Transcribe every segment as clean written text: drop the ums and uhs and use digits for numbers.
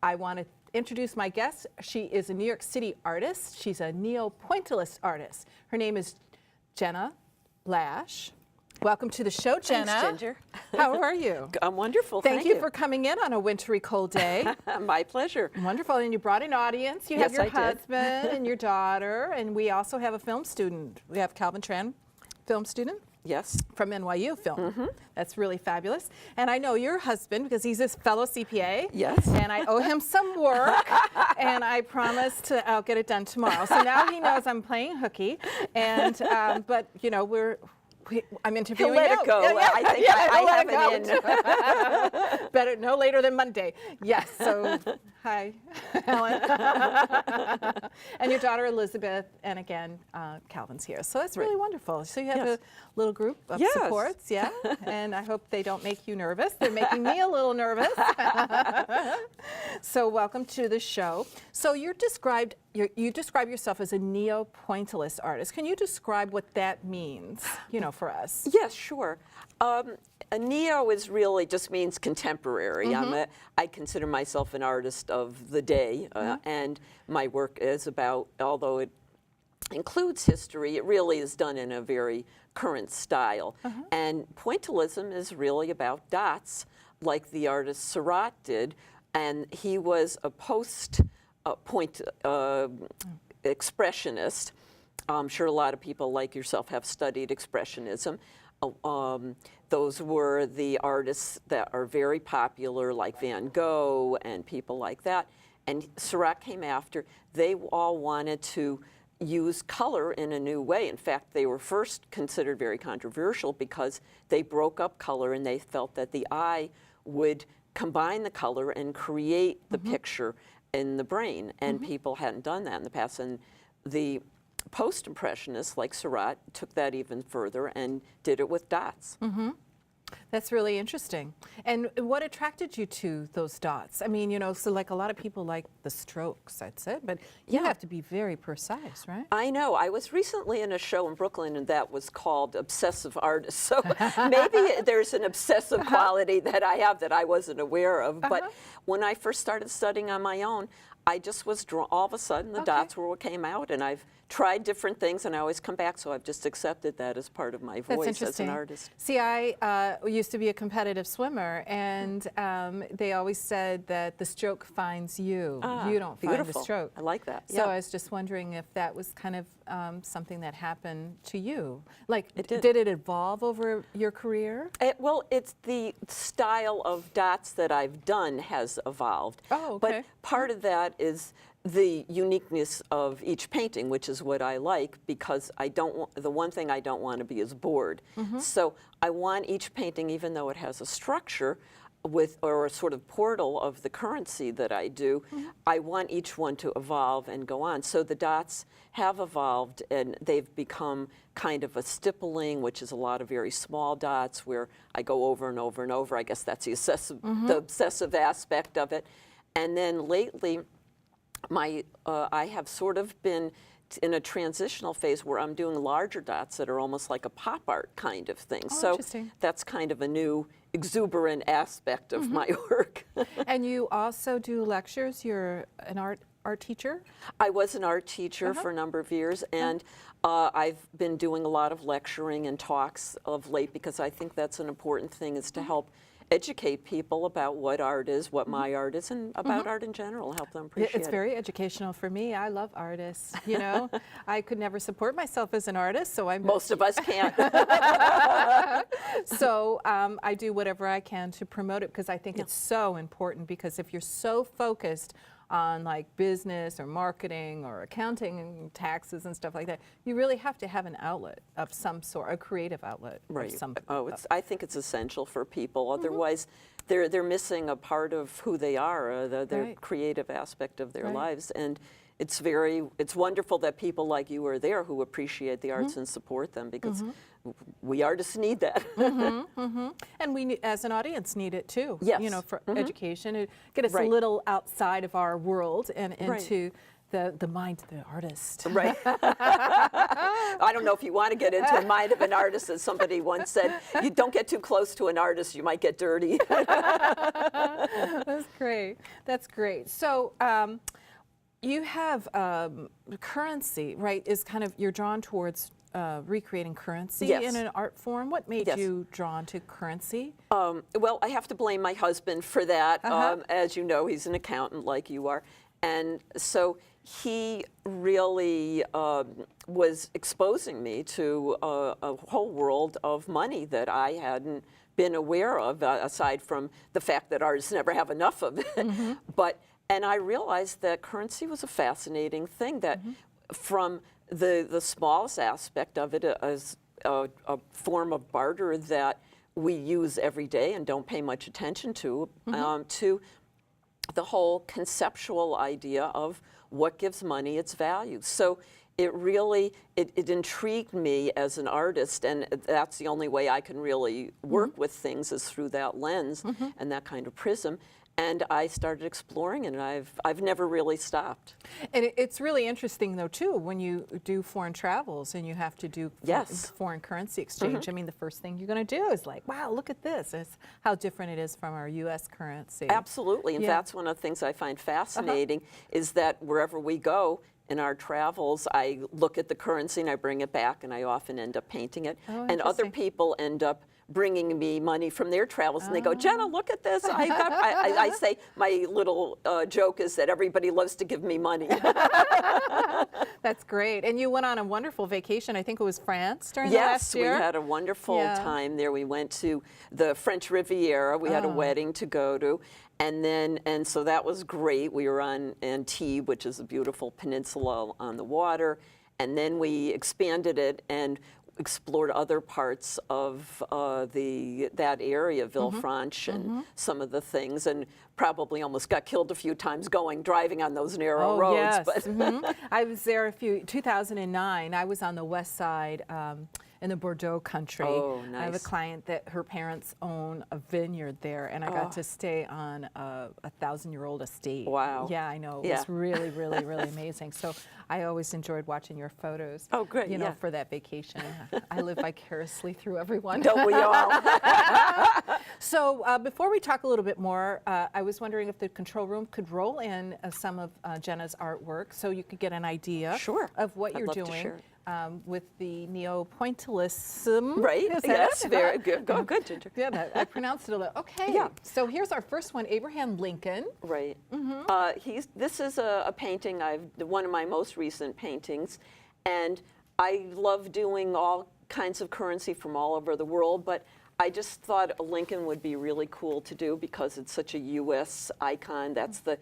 I want to introduce my guest. She is a New York City artist. She's a Neo-Pointillist artist. Her name is Jenna Lash. Welcome to the show, Jenna. Thanks, Ginger. How are you? I'm wonderful. Thank you for coming in on a wintry, cold day. My pleasure. Wonderful. And you brought an audience. You have Yes, your I did. husband and your daughter, and we also have a film student. We have Calvin Tran, film student. Yes. From NYU Film. That's really fabulous. And I know your husband because he's a fellow CPA. Yes. And I owe him some work, and I promised I'll get it done tomorrow. So now he knows I'm playing hooky, and but you know I'm interviewing He'll let you. it go. Yeah, I think I have it in. Better no later than Monday. Yes. So hi, Helen, and your daughter Elizabeth, and again Calvin's here. So that's really wonderful. So you have a little group of supports, yeah. And I hope they don't make you nervous. They're making me a little nervous. So welcome to the show. So you describe yourself as a Neo-Pointillist artist. Can you describe what that means, you know, for us? Yes, sure. A neo is really just means contemporary. I consider myself an artist of the day, and my work is about, although it includes history, it really is done in a very current style. And pointillism is really about dots, like the artist Seurat did, and he was a post-point expressionist. I'm sure a lot of people like yourself have studied expressionism. Those were the artists that are very popular, like Van Gogh and people like that. And Seurat came after. They all wanted to use color in a new way. In fact, they were first considered very controversial because they broke up color and they felt that the eye would combine the color and create the picture in the brain. And people hadn't done that in the past. And the post-impressionists like Seurat took that even further and did it with dots. That's really interesting. And what attracted you to those dots? I mean, you know, so like a lot of people like the strokes, I'd say, but you have to be very precise, right? I know. I was recently in a show in Brooklyn, and that was called Obsessive Artist. So maybe there's an obsessive quality that I have that I wasn't aware of. But when I first started studying on my own, I just was drawn. All of a sudden, the dots were what came out, and I've tried different things, and I always come back. So I've just accepted that as part of my voice as an artist. See, I used to be a competitive swimmer, and they always said that the stroke finds you. You don't find the stroke. I like that. So I was just wondering if that was kind of something that happened to you. Like, It did. Did it evolve over your career? Well, it's the style of dots that I've done has evolved. Oh, okay. But part of that is the uniqueness of each painting, which is what I like, because I don't want, the one thing I don't want to be is bored. So I want each painting, even though it has a structure with, or a sort of portal of the currency that I do, I want each one to evolve and go on. So the dots have evolved, and they've become kind of a stippling, which is a lot of very small dots where I go over and over and over. I guess that's the obsessive aspect of it. And then lately, I have sort of been in a transitional phase where I'm doing larger dots that are almost like a pop art kind of thing. So that's kind of a new exuberant aspect of my work. And you also do lectures. You're an art teacher? I was an art teacher for a number of years, and I've been doing a lot of lecturing and talks of late because I think that's an important thing, is to help educate people about what art is, what my art is, and about art in general, help them appreciate it. It's very educational for me. I love artists, you know. I could never support myself as an artist, so I'm... Most of us can't. So I do whatever I can to promote it because I think it's so important, because if you're so focused on like business or marketing or accounting and taxes and stuff like that, you really have to have an outlet of some sort, a creative outlet. Right. Of some, I think it's essential for people. Otherwise, they're missing a part of who they are, the creative aspect of their lives. And it's wonderful that people like you are there who appreciate the arts and support them, because we artists need that. And we, as an audience, need it too. Yes. You know, for education, get us a little outside of our world and into the mind of the artist. Right. I don't know if you want to get into the mind of an artist, as somebody once said. You don't get too close to an artist, you might get dirty. That's great. That's great. So you have currency, right? Is kind of you're drawn towards recreating currency Yes. in an art form. What made Yes. you drawn to currency? Well, I have to blame my husband for that. As you know, he's an accountant like you are. And so he really was exposing me to a whole world of money that I hadn't been aware of, aside from the fact that artists never have enough of it. And I realized that currency was a fascinating thing, that from the smallest aspect of it as a form of barter that we use every day and don't pay much attention to the whole conceptual idea of what gives money its value. So it really, it intrigued me as an artist, and that's the only way I can really work with things is through that lens and that kind of prism. And I started exploring it, and I've never really stopped. And it's really interesting, though, too, when you do foreign travels and you have to do foreign currency exchange. I mean, the first thing you're going to do is like, wow, look at this. It's how different it is from our U.S. currency. Absolutely, and that's one of the things I find fascinating is that wherever we go in our travels, I look at the currency and I bring it back, and I often end up painting it. And other people end up bringing me money from their travels, and they go, Jenna, look at this. I say, my little joke is that everybody loves to give me money. That's great. And you went on a wonderful vacation. I think it was France during the last year. Yes, we had a wonderful time there. We went to the French Riviera. We had a wedding to go to. And so that was great. We were on Antibes, which is a beautiful peninsula on the water. And then we expanded it and explored other parts of that area, Villefranche, and some of the things, and probably almost got killed a few times driving on those narrow roads. Yes. But I was there 2009. I was on the west side in the Bordeaux country. Oh, nice. I have a client that her parents own a vineyard there, and I got to stay on a 1,000-year-old estate. Wow. Yeah, I know. It was really, really, really amazing. So I always enjoyed watching your photos. Oh, great. You know, for that vacation. I live vicariously through everyone. don't we all? So before we talk a little bit more, I was wondering if the control room could roll in some of Jenna's artwork so you could get an idea of what you're doing. With the Neo-Pointillism. Right, yes, very good. Go good, Ginger. Yeah, I pronounced it a little. Okay, so here's our first one, Abraham Lincoln. Right. This is a painting, one of my most recent paintings, and I love doing all kinds of currency from all over the world, but I just thought a Lincoln would be really cool to do because it's such a U.S. icon. That's the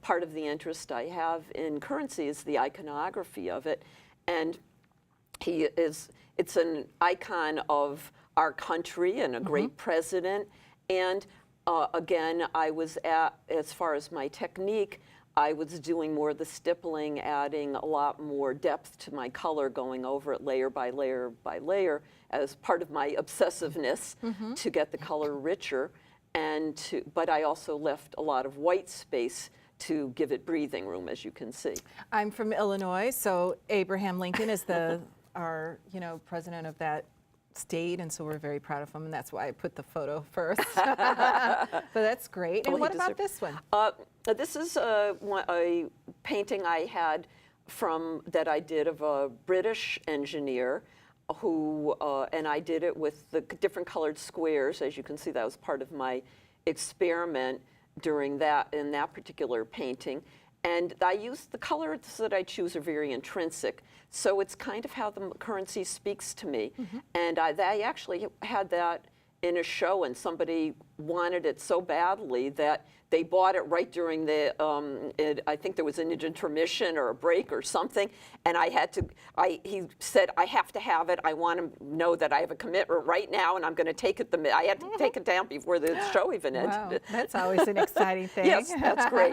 part of the interest I have in currency is the iconography of it. And it's an icon of our country and a great president. And again, I was as far as my technique, I was doing more of the stippling, adding a lot more depth to my color, going over it layer by layer by layer as part of my obsessiveness to get the color richer. But I also left a lot of white space to give it breathing room, as you can see. I'm from Illinois, so Abraham Lincoln is our president of that state, and so we're very proud of him, and that's why I put the photo first. But that's great. And what about this one? This is a painting I had that I did of a British engineer who, and I did it with the different colored squares. As you can see, that was part of my experiment in that particular painting. And I use the colors that I choose are very intrinsic. So it's kind of how the currency speaks to me. And I actually had that in a show, and somebody wanted it so badly that they bought it right during I think there was an intermission or a break or something, and he said, I have to have it. I want to know that I have a commitment right now, and I'm going to take it. I had to take it down before the show even ended. Wow, that's always an exciting thing. Yes, that's great.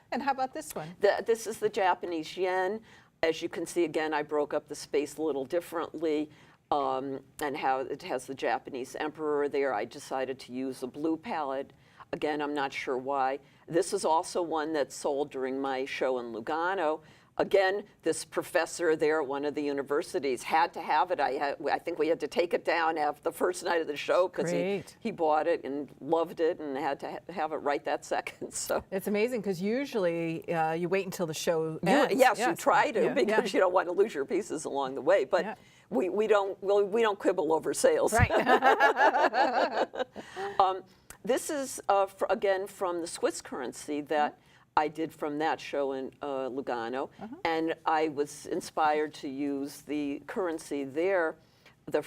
And how about this one? This is the Japanese yen. As you can see, again, I broke up the space a little differently. And how it has the Japanese emperor there. I decided to use a blue palette. Again, I'm not sure why. This is also one that sold during my show in Lugano. Again, this professor there at one of the universities had to have it. I think we had to take it down after the first night of the show because he bought it and loved it and had to have it right that second. So it's amazing because usually you wait until the show ends. Yes, you try to because you don't want to lose your pieces along the way. But we don't quibble over sales. Right. This is again from the Swiss currency that I did from that show in Lugano, and I was inspired to use the currency there, the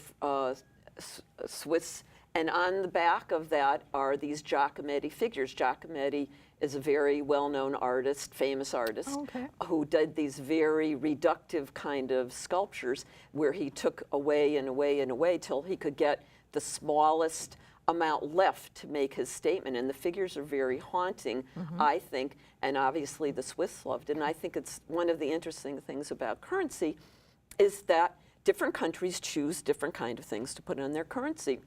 Swiss, and on the back of that are these Giacometti figures. Giacometti is a very well-known artist, famous artist, who did these very reductive kind of sculptures where he took away and away and away till he could get the smallest amount left to make his statement. And the figures are very haunting, I think, and obviously the Swiss loved it. And I think it's one of the interesting things about currency is that different countries choose different kind of things to put on their currency.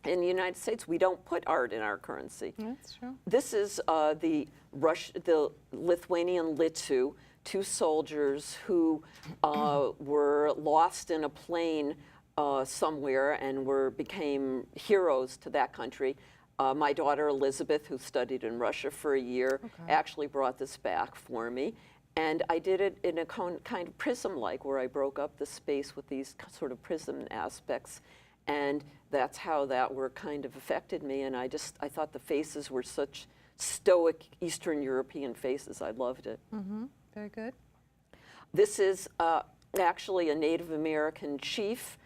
In the United States, we don't put art in our currency. That's true. This is the Lithuanian Litu, two soldiers who were lost in a plane somewhere and became heroes to that country. My daughter Elizabeth, who studied in Russia for a year, actually brought this back for me. And I did it in a kind of prism-like, where I broke up the space with these sort of prism aspects. And that's how that work kind of affected me. And I thought the faces were such stoic Eastern European faces. I loved it. Very good. This is actually a Native American chief.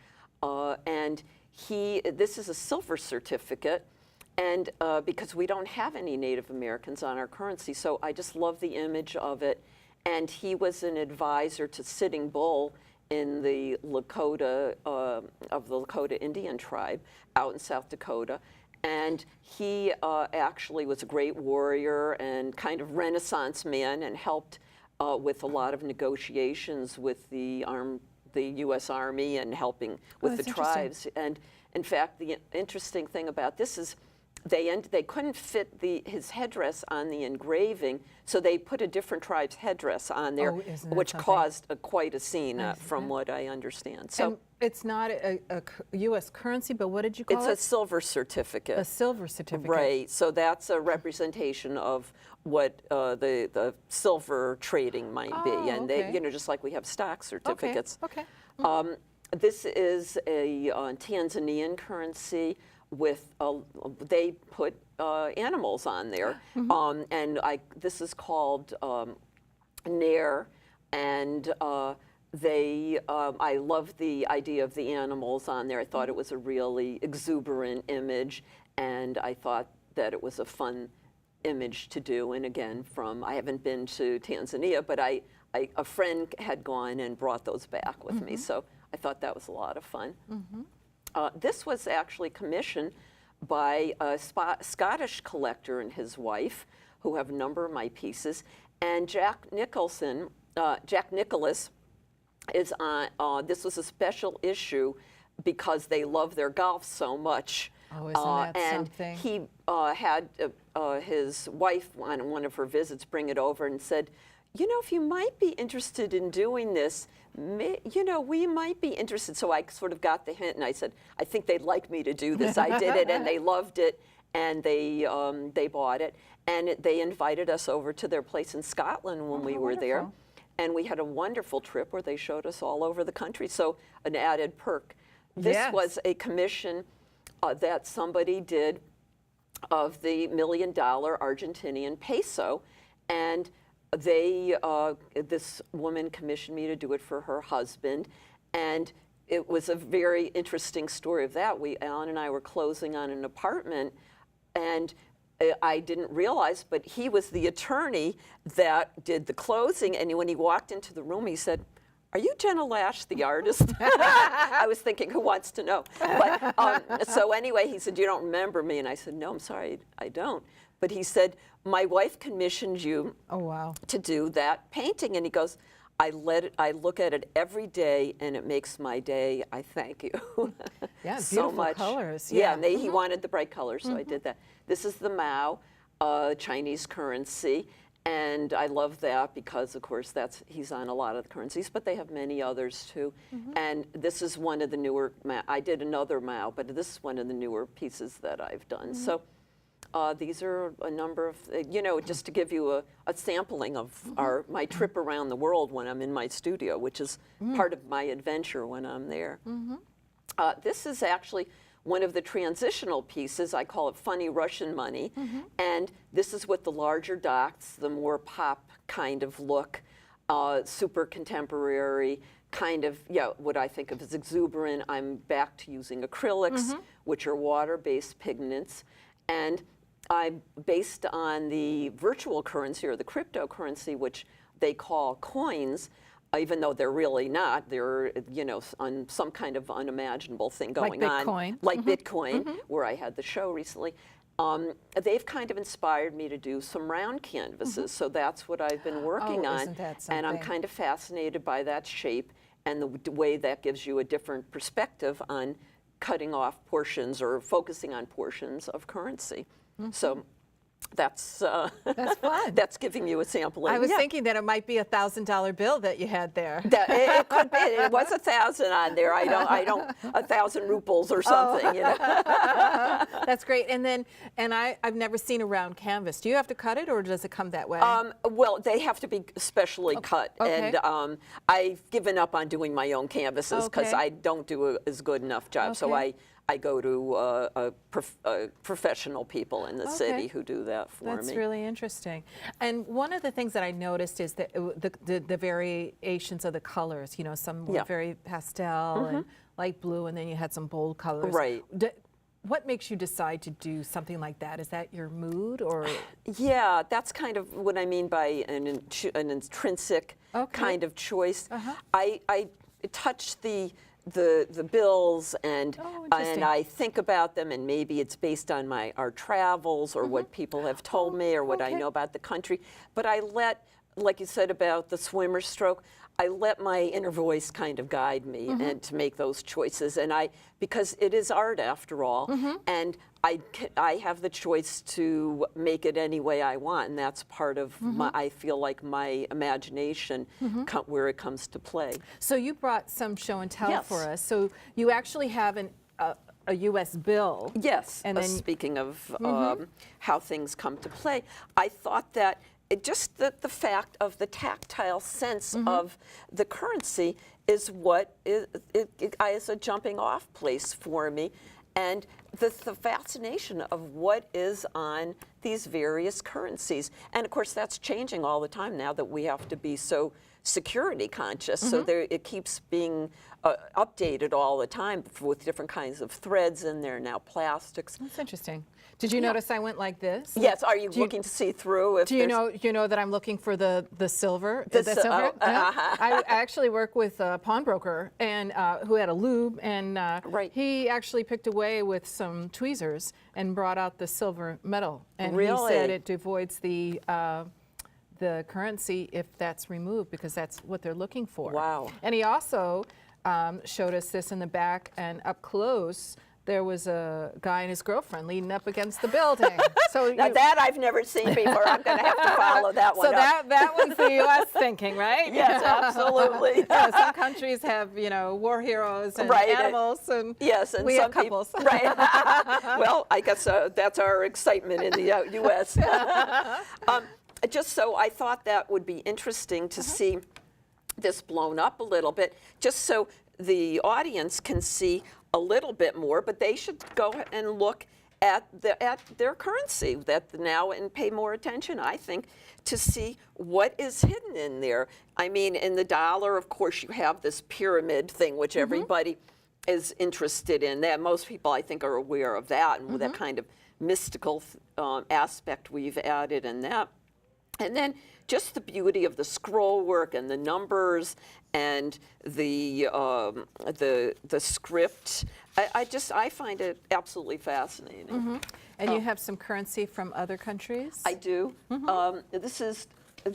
And this is a silver certificate, and because we don't have any Native Americans on our currency, so I just love the image of it. And he was an advisor to Sitting Bull in the Lakota, of the Lakota Indian tribe out in South Dakota. And he actually was a great warrior and kind of Renaissance man and helped with a lot of negotiations with the U.S. Army and helping with the tribes. And in fact, the interesting thing about this is they couldn't fit his headdress on the engraving, so they put a different tribe's headdress on there, which caused quite a scene from what I understand. So and it's not a U.S. currency, but what did you call it? It's a silver certificate. A silver certificate. Right. So that's a representation of what the silver trading might be, and they, just like we have stock certificates. This is a Tanzanian currency with they put animals on there, and this is called Nair, and I love the idea of the animals on there. I thought it was a really exuberant image, and I thought that it was a fun image to do. And again, I haven't been to Tanzania, but a friend had gone and brought those back with me, so I thought that was a lot of fun. This was actually commissioned by a Scottish collector and his wife, who have a number of my pieces. And Jack Nicholas is on. This was a special issue because they love their golf so much. Oh, isn't that and something? He had his wife on one of her visits bring it over and said, if you might be interested in doing this, we might be interested. So I sort of got the hint, and I said, I think they'd like me to do this. I did it, and they loved it, and they bought it. And they invited us over to their place in Scotland when we were there. And we had a wonderful trip where they showed us all over the country. So an added perk. This was a commission that somebody did of the $1 million Argentinian peso. And this woman commissioned me to do it for her husband, and it was a very interesting story of that. Alan and I were closing on an apartment, and I didn't realize, but he was the attorney that did the closing, and when he walked into the room, he said, "Are you Jenna Lash, the artist?" I was thinking, who wants to know? But so anyway, he said, "You don't remember me?" And I said, "No, I'm sorry, I don't." But he said, "My wife commissioned you to do that painting." And he goes, I look at it every day, and it makes my day. I thank you. Yeah, so beautiful much. colors. Yeah, and he wanted the bright colors, so I did that. This is the Mao, Chinese currency. And I love that because, of course, he's on a lot of the currencies, but they have many others too. And this is one of the newer, I did another Mao, but this is one of the newer pieces that I've done. So these are a number of, just to give you a sampling of my trip around the world when I'm in my studio, which is part of my adventure when I'm there. This is actually one of the transitional pieces. I call it Funny Russian Money. And this is with the larger dots, the more pop kind of look, super contemporary, kind of, what I think of as exuberant. I'm back to using acrylics, which are water-based pigments. And I'm based on the virtual currency or the cryptocurrency, which they call coins, even though they're really not. They're, on some kind of unimaginable thing going on. Like Bitcoin, where I had the show recently. They've kind of inspired me to do some round canvases. So that's what I've been working on. Isn't that something? And I'm kind of fascinated by that shape and the way that gives you a different perspective on cutting off portions or focusing on portions of currency. So that's fun. That's giving you a sampling. I was thinking that it might be $1,000 bill that you had there. It could be. It was 1,000 on there. I don't 1,000 rubles or something. That's great. And I've never seen a round canvas. Do you have to cut it, or does it come that way? Well, they have to be specially cut, and I've given up on doing my own canvases because I don't do as good enough job. So I go to professional people in the city who do that for me. That's really interesting. And one of the things that I noticed is that the variations of the colors. Some were very pastel and light blue, and then you had some bold colors. Right. What makes you decide to do something like that? Is that your mood, or? Yeah, that's kind of what I mean by an intrinsic kind of choice. I touch the bills and I think about them, and maybe it's based on our travels or what people have told me or what I know about the country. But I let, like you said about the swimmer's stroke, I let my inner voice kind of guide me and to make those choices. And because it is art after all, and I have the choice to make it any way I want, and that's part of I feel like my imagination where it comes to play. So you brought some show and tell for us. So you actually have a U.S. bill. Yes. And then, speaking of how things come to play, I thought that just the fact of the tactile sense of the currency is what is a jumping off place for me. And the fascination of what is on these various currencies. And of course, that's changing all the time now that we have to be so security conscious. So it keeps being updated all the time with different kinds of threads in there, now plastics. That's interesting. Did you notice I went like this? Yes. Are you looking to see through? Do you know that I'm looking for the silver? The silver? I actually work with a pawnbroker and who had a lube, and he actually picked away with some tweezers and brought out the silver metal. And he said it avoids the currency if that's removed, because that's what they're looking for. Wow. And he also showed us this in the back, and up close there was a guy and his girlfriend leaning up against the building. So now that I've never seen before. I'm going to have to follow that one. So that one's the U.S. thinking, right? Yes, absolutely. Some countries have war heroes and animals, and and we some have couples. Right. Well, I guess that's our excitement in the U.S. Just so I thought that would be interesting to see this blown up a little bit, just so the audience can see a little bit more, but they should go and look at their currency now and pay more attention, I think, to see what is hidden in there. I mean, in the dollar, of course, you have this pyramid thing, which everybody is interested in. That most people, I think, are aware of that, and that kind of mystical aspect we've added in that. And then just the beauty of the scroll work and the numbers and the script. I find it absolutely fascinating. And you have some currency from other countries? I do. This is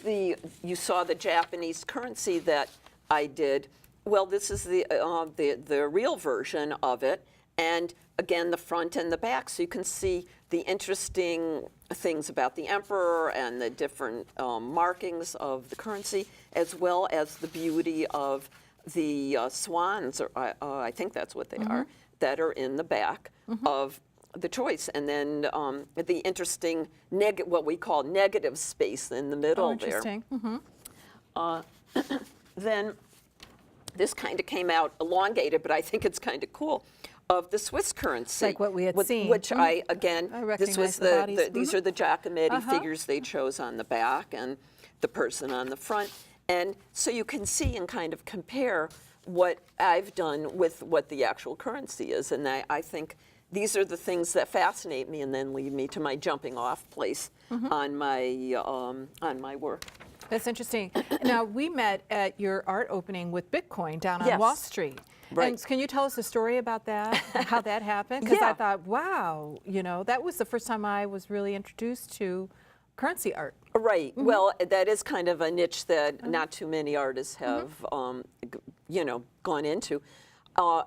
you saw the Japanese currency that I did. Well, this is the real version of it, and again, the front and the back, so you can see the interesting things about the emperor and the different markings of the currency, as well as the beauty of the swans, or I think that's what they are, that are in the back of the choice. And then the interesting, what we call negative space in the middle there. Interesting. Then this kind of came out elongated, but I think it's kind of cool, of the Swiss currency. Like what we had seen. Which I this was recognize the bodies. these are the Giacometti figures they chose on the back and the person on the front. And so you can see and kind of compare what I've done with what the actual currency is. And I think these are the things that fascinate me and then lead me to my jumping off place on my work. That's interesting. Now, we met at your art opening with Bitcoin down on Yes. Wall Street. Right. And can you tell us a story about that, how that happened? Because I Yeah. thought, wow, that was the first time I was really introduced to currency art. Right. Well, that is kind of a niche that not too many artists have, gone into.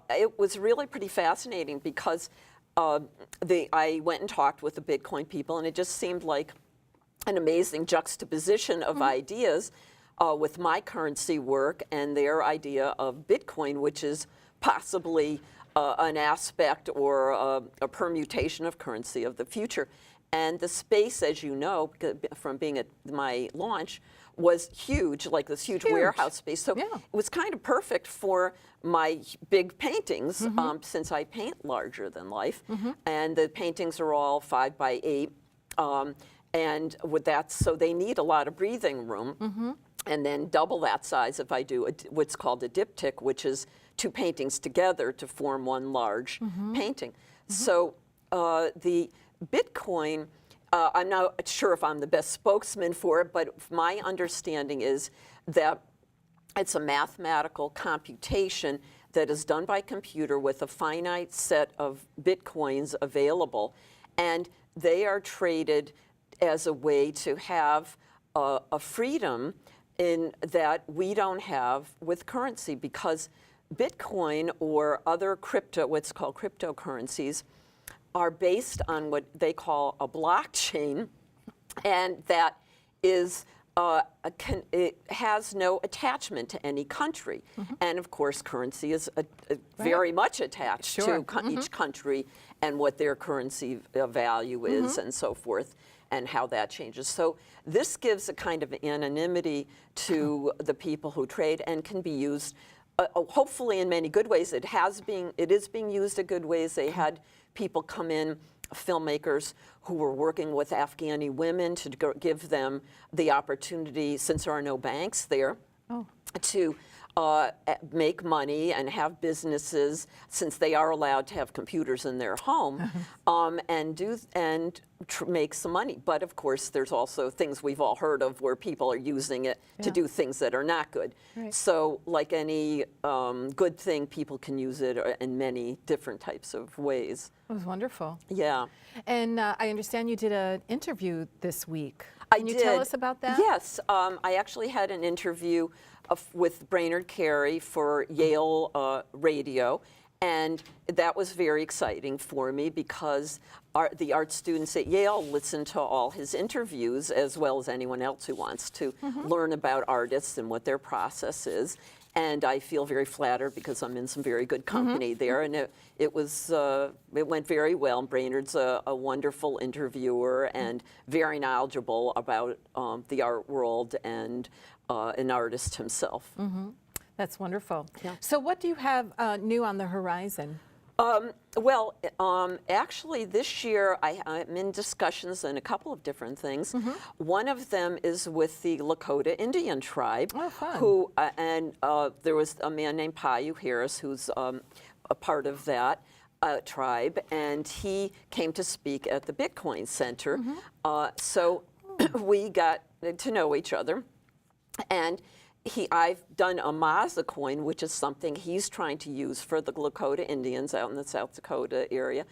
It was really pretty fascinating because I went and talked with the Bitcoin people, and it just seemed like an amazing juxtaposition of ideas with my currency work and their idea of Bitcoin, which is possibly an aspect or a permutation of currency of the future. And the space, as you know, from being at my launch, was huge, like this huge warehouse space. So Yeah. it was kind of perfect for my big paintings, since I paint larger than life. And the paintings are all 5 by 8. And with that, so they need a lot of breathing room. And then double that size if I do what's called a diptych, which is 2 paintings together to form one large painting. So the Bitcoin, I'm not sure if I'm the best spokesman for it, but my understanding is that it's a mathematical computation that is done by computer with a finite set of Bitcoins available. And they are traded as a way to have a freedom in that we don't have with currency, because Bitcoin or other what's called cryptocurrencies, are based on what they call a blockchain, and that is it has no attachment to any country. And of course, currency is very much attached to each country and what their currency value is and so forth, and how that changes. So this gives a kind of anonymity to the people who trade and can be used hopefully in many good ways. It is being used in good ways. They had people come in, filmmakers who were working with Afghani women to give them the opportunity, since there are no banks there, to make money and have businesses, since they are allowed to have computers in their home, and make some money. But of course, there's also things we've all heard of where people are using it to do things that are not good. Right. So, like any good thing, people can use it in many different types of ways. It was wonderful. Yeah. And I understand you did an interview this week. I Can you did. tell us about that? Yes, I actually had an interview with Brainerd Carey for Yale Radio, and that was very exciting for me because the art students at Yale listen to all his interviews, as well as anyone else who wants to learn about artists and what their process is. And I feel very flattered because I'm in some very good company there, and it went very well. Brainerd's a wonderful interviewer and very knowledgeable about the art world and an artist himself. That's wonderful. Yeah. So what do you have new on the horizon? Well, actually, this year I'm in discussions on a couple of different things. One of them is with the Lakota Indian tribe, Oh, fun. who and there was a man named Payu Harris who's a part of that tribe, and he came to speak at the Bitcoin Center. So we got to know each other, and I've done a Maza coin, which is something he's trying to use for the Lakota Indians out in the South Dakota area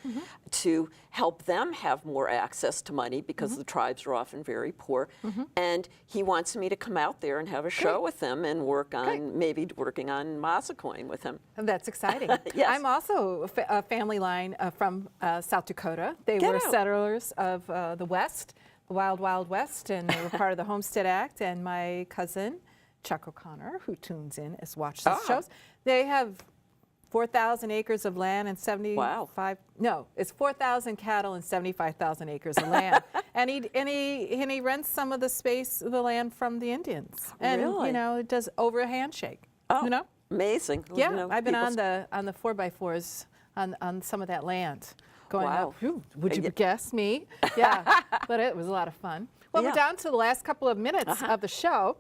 to help them have more access to money because the tribes are often very poor. And he wants me to come out there and have a show with him and work on, maybe working on Maza coin with him. That's exciting. Yes. I'm also a family line from South Dakota. They were settlers of the West, the Wild Wild West, and they were part of the Homestead Act. And my cousin, Chuck O'Connor, who tunes in, has watched these shows. They have 4,000 acres of land and 75. No, it's 4,000 cattle and 75,000 acres of land. and he rents some of the space, the land from the Indians. And you know, it does over a handshake. You know, amazing. Yeah, You know, I've been on the 4x4s on some of that land. Going up. Phew, would you guess me? Yeah, but it was a lot of fun. Well, we're down to the last couple of minutes of the show.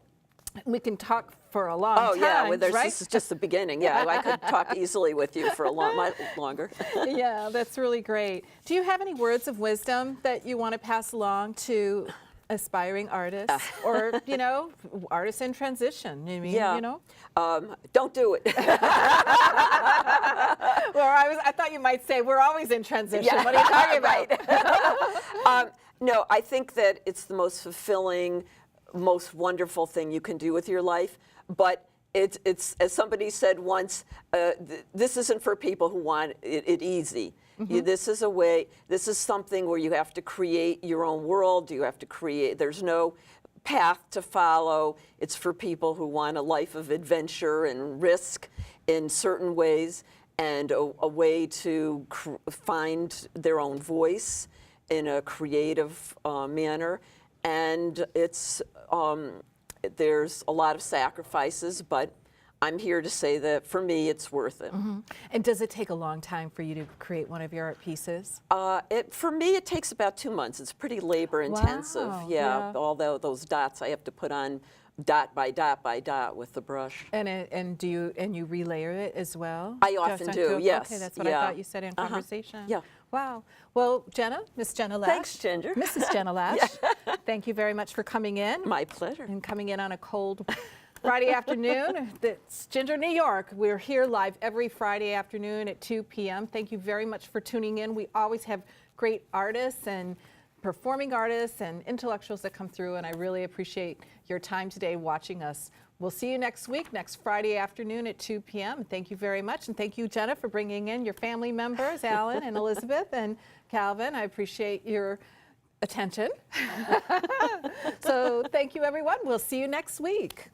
We can talk for a long time. Oh, yeah, well, right? this is just the beginning. Yeah, I could talk easily with you for a lot longer. Yeah, that's really great. Do you have any words of wisdom that you want to pass along to aspiring artists or, you know, artists in transition? I mean, you know? Don't do it. Well, I thought you might say, we're always in transition. Yeah. What are you talking about? No, I think that it's the most fulfilling, most wonderful thing you can do with your life, but it's as somebody said once, this isn't for people who want it easy. This is a way, this is something where you have to create your own world, you have to create, there's no path to follow. It's for people who want a life of adventure and risk in certain ways, and a way to find their own voice in a creative manner. And it's there's a lot of sacrifices, but I'm here to say that for me, it's worth it. And does it take a long time for you to create one of your art pieces? For me, it takes about 2 months. It's pretty labor intensive. Wow. Yeah, although those dots I have to put on dot by dot by dot with the brush. And you relayer it as well? I often do. Yes. Okay, that's what I thought you said in conversation. Yeah. Wow. Well, Jenna, Miss Jenna Lash. Thanks, Ginger. Mrs. Jenna Lash. Thank you very much for coming in. My pleasure. And coming in on a cold Friday afternoon. That's Ginger, New York. We're here live every Friday afternoon at 2 p.m. Thank you very much for tuning in. We always have great artists and performing artists and intellectuals that come through, and I really appreciate your time today watching us. We'll see you next week, next Friday afternoon at 2 p.m. Thank you very much, and thank you, Jenna, for bringing in your family members, Alan and Elizabeth and Calvin. I appreciate your attention. So thank you, everyone. We'll see you next week.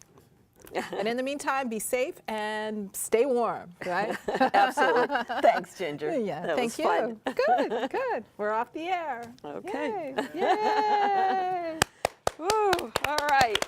And in the meantime, be safe and stay warm, right? Absolutely. Thanks, Ginger. Yeah, that thank was you. fun. Good, good. We're off the air. Okay. Yay. Yay. Woo, all right.